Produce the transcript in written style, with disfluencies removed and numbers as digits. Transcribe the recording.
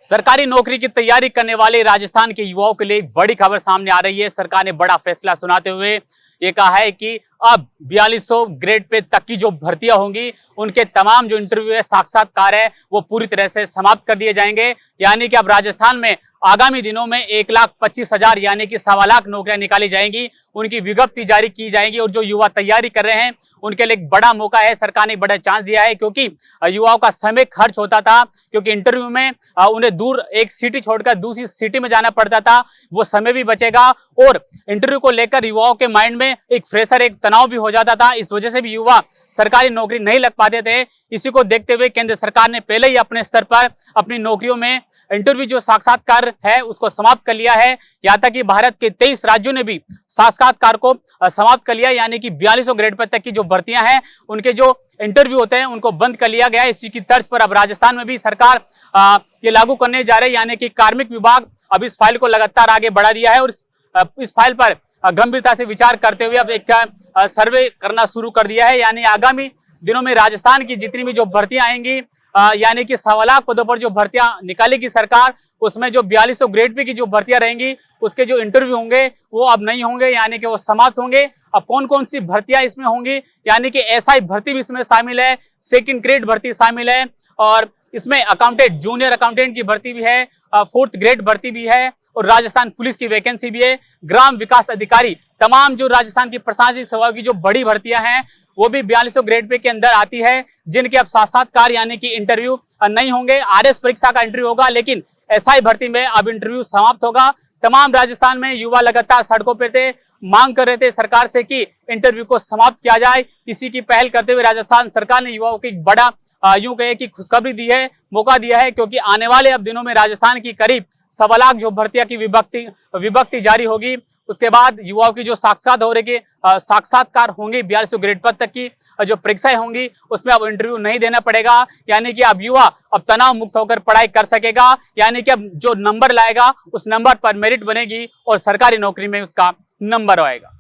सरकारी नौकरी की तैयारी करने वाले राजस्थान के युवाओं के लिए एक बड़ी खबर सामने आ रही है। सरकार ने बड़ा फैसला सुनाते हुए ये कहा है कि अब 4200 ग्रेड पे तक की जो भर्तियां होंगी उनके तमाम जो इंटरव्यू है, साक्षात्कार है, वो पूरी तरह से समाप्त कर दिए जाएंगे। यानी कि अब राजस्थान में आगामी दिनों में 1,25,000 यानी कि 1.25 लाख नौकरियां निकाली जाएंगी, उनकी विज्ञप्ति जारी की जाएगी। और जो युवा तैयारी कर रहे हैं उनके लिए एक बड़ा मौका है, सरकार ने बड़ा चांस दिया है, क्योंकि युवाओं का समय खर्च होता था, क्योंकि इंटरव्यू में उन्हें दूर एक सिटी छोड़कर दूसरी सिटी में जाना पड़ता था, वो समय भी बचेगा। और इंटरव्यू को लेकर युवाओं के माइंड में एक प्रेशर, एक तनाव भी हो जाता था। इस वजह से भी युवा सरकारी नौकरी नहीं लग पाते थे। इसी को देखते हुए केंद्र सरकार ने पहले ही अपने स्तर पर अपनी नौकरियों में इंटरव्यू जो साक्षात्कार है उसको समाप्त कर लिया है। यहाँ तक कि भारत के 23 राज्यों ने भी साक्षात्कार को समाप्त कर लिया, यानी कि 4200 ग्रेड पर तक की जो भर्तियां हैं उनके जो इंटरव्यू होते हैं उनको बंद कर लिया गया है। इसी की तर्ज पर अब राजस्थान में भी सरकार ये लागू करने जा रही है, यानी कि कार्मिक विभाग अब इस फाइल को लगातार आगे बढ़ा दिया है और इस फाइल पर गंभीरता से विचार करते हुए अब एक सर्वे करना शुरू कर दिया है। यानी आगामी दिनों में राजस्थान की जितनी भी जो भर्तियां आएंगी, यानी कि 1.25 लाख पदों पर जो भर्तियां निकालेगी सरकार, उसमें जो 4200 ग्रेड पे की जो भर्तियां रहेंगी उसके जो इंटरव्यू होंगे वो अब नहीं होंगे, यानी कि वो समाप्त होंगे। अब कौन कौन सी भर्तियां इसमें होंगी, यानी कि एसआई भर्ती भी इसमें शामिल है, सेकंड ग्रेड भर्ती शामिल है, और इसमें अकाउंटेंट, जूनियर अकाउंटेंट की भर्ती भी है, 4th ग्रेड भर्ती भी है, और राजस्थान पुलिस की वैकेंसी भी है, ग्राम विकास अधिकारी, तमाम जो राजस्थान की प्रशासनिक सेवाओं की जो बड़ी भर्तियां हैं वो भी 4200 ग्रेड पे के अंदर आती है, जिनके अब साक्षात्कार यानी कि इंटरव्यू नहीं होंगे। आरएस परीक्षा का इंटरव्यू होगा, लेकिन एसआई भर्ती में अब इंटरव्यू समाप्त होगा। तमाम राजस्थान में युवा लगातार सड़कों पर थे, मांग कर रहे थे सरकार से कि इंटरव्यू को समाप्त किया जाए। इसी की पहल करते हुए राजस्थान सरकार ने युवाओं को एक बड़ा यूं कहे कि खुशखबरी दी है, मौका दिया है, क्योंकि आने वाले अब दिनों में राजस्थान की करीब 1.25 लाख जो भर्तियां की विभक्ति जारी होगी। उसके बाद युवाओं की जो साक्षात्कार होंगे 4200 ग्रेड पर तक की जो परीक्षाएं होंगी उसमें अब इंटरव्यू नहीं देना पड़ेगा, यानी कि अब युवा अब तनाव मुक्त होकर पढ़ाई कर सकेगा। यानी कि अब जो नंबर लाएगा उस नंबर पर मेरिट बनेगी और सरकारी नौकरी में उसका नंबर आएगा।